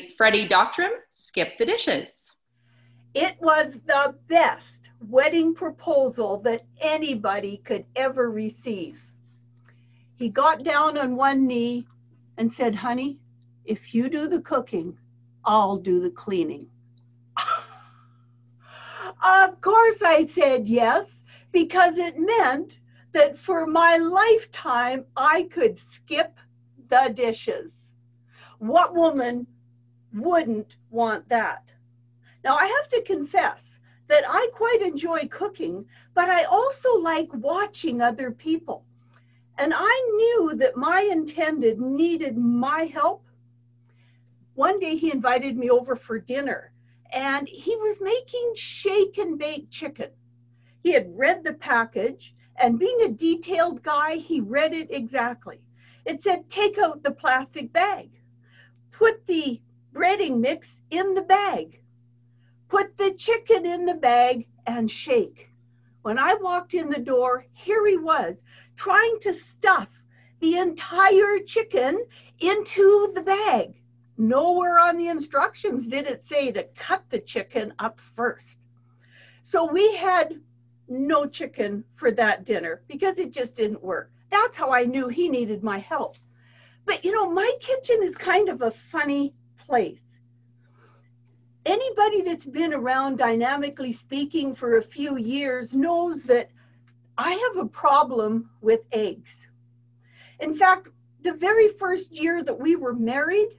Freddi Dogterom, Skip the Dishes. It was the best wedding proposal that anybody could ever receive. He got down on one knee and said, "Honey, if you do the cooking, I'll do the cleaning." Of course I said yes, because it meant that for my lifetime, I could skip the dishes. What woman wouldn't want that? Now, I have to confess that I quite enjoy cooking, but I also like watching other people. And I knew that my intended needed my help. One day he invited me over for dinner, and he was making shake and bake chicken. He had read the package, and being a detailed guy, he read it exactly. It said, "Take out the plastic bag. Put the breading mix in the bag. Put the chicken in the bag and shake." When I walked in the door, here he was trying to stuff the entire chicken into the bag. Nowhere on the instructions did it say to cut the chicken up first. So we had no chicken for that dinner because it just didn't work. That's how I knew he needed my help. But you know, my kitchen is kind of a funny place. Anybody that's been around Dynamically Speaking for a few years knows that I have a problem with eggs. In fact, the very first year that we were married,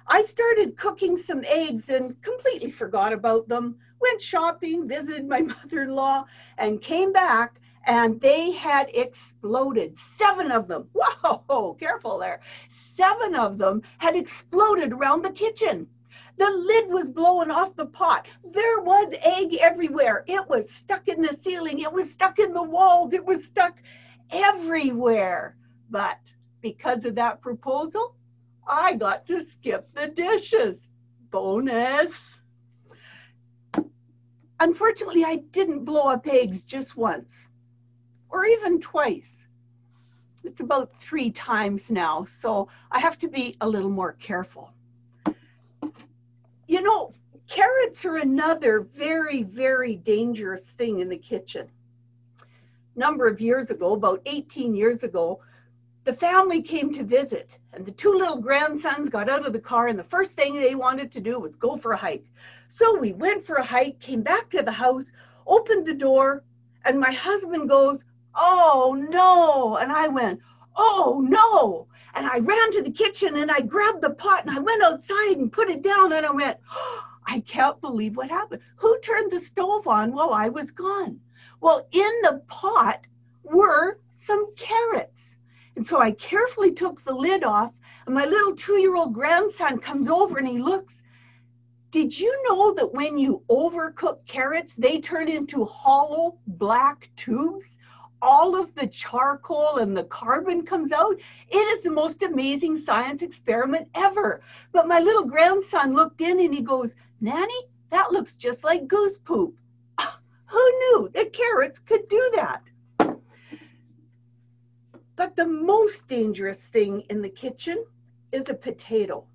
I started cooking some eggs and completely forgot about them, went shopping, visited my mother-in-law, and came back, and they had exploded. 7 of them. Whoa, careful there. 7 of them had exploded around the kitchen. The lid was blowing off the pot. There was egg everywhere. It was stuck in the ceiling. It was stuck in the walls. It was stuck everywhere. But because of that proposal, I got to skip the dishes. Bonus. Unfortunately, I didn't blow up eggs just once or even twice. It's about 3 times now, so I have to be a little more careful. You know, carrots are another very, very dangerous thing in the kitchen. A number of years ago, about 18 years ago, the family came to visit, and the 2 little grandsons got out of the car, and the first thing they wanted to do was go for a hike. So we went for a hike, came back to the house, opened the door, and my husband goes, "Oh no," and I went, "Oh no," and I ran to the kitchen and I grabbed the pot and I went outside and put it down, and I went, "Oh, I can't believe what happened. Who turned the stove on while I was gone?" Well, in the pot were some carrots. And so I carefully took the lid off, and my little 2-year-old grandson comes over and he looks. Did you know that when you overcook carrots, they turn into hollow black tubes? All of the charcoal and the carbon comes out. It is the most amazing science experiment ever. But my little grandson looked in and he goes, "Nanny, that looks just like goose poop." Who knew that carrots could do that? But the most dangerous thing in the kitchen is a potato.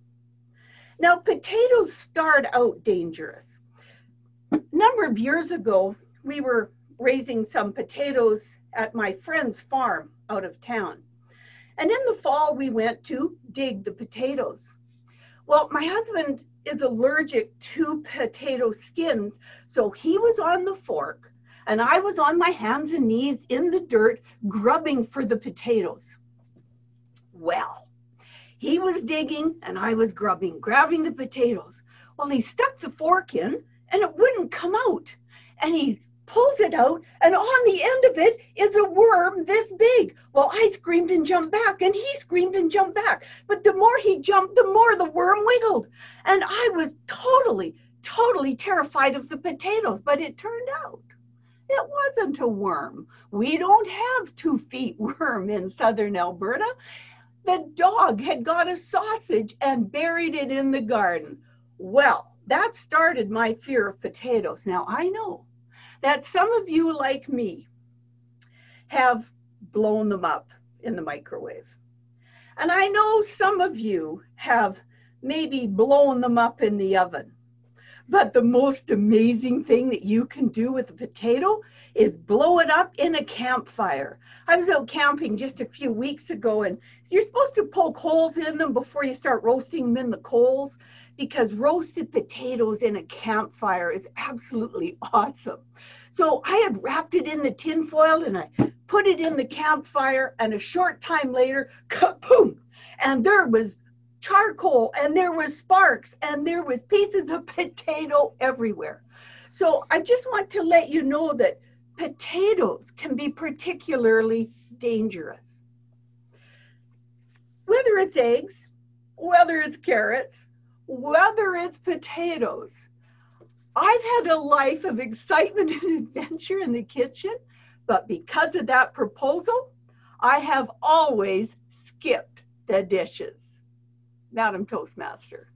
Now, potatoes start out dangerous. A number of years ago, we were raising some potatoes at my friend's farm out of town. And in the fall, we went to dig the potatoes. Well, my husband is allergic to potato skins, so he was on the fork, and I was on my hands and knees in the dirt grubbing for the potatoes. Well, he was digging and I was grabbing the potatoes. Well, he stuck the fork in and it wouldn't come out. And he pulls it out, and on the end of it is a worm this big. Well, I screamed and jumped back, and he screamed and jumped back. But the more he jumped, the more the worm wiggled. And I was totally terrified of the potatoes, but it turned out it wasn't a worm. We don't have 2-feet worm in southern Alberta. The dog had got a sausage and buried it in the garden. Well, that started my fear of potatoes. Now, I know that some of you, like me, have blown them up in the microwave. And I know some of you have maybe blowing them up in the oven. But the most amazing thing that you can do with a potato is blow it up in a campfire. I was out camping just a few weeks ago, and you're supposed to poke holes in them before you start roasting them in the coals, because roasted potatoes in a campfire is absolutely awesome. So I had wrapped it in the tin foil and I put it in the campfire, and a short time later, kaboom! And there was charcoal, and there was sparks, and there was pieces of potato everywhere. So I just want to let you know that potatoes can be particularly dangerous. Whether it's eggs, whether it's carrots, whether it's potatoes, I've had a life of excitement and adventure in the kitchen, but because of that proposal, I have always skipped the dishes. Madam Toastmaster.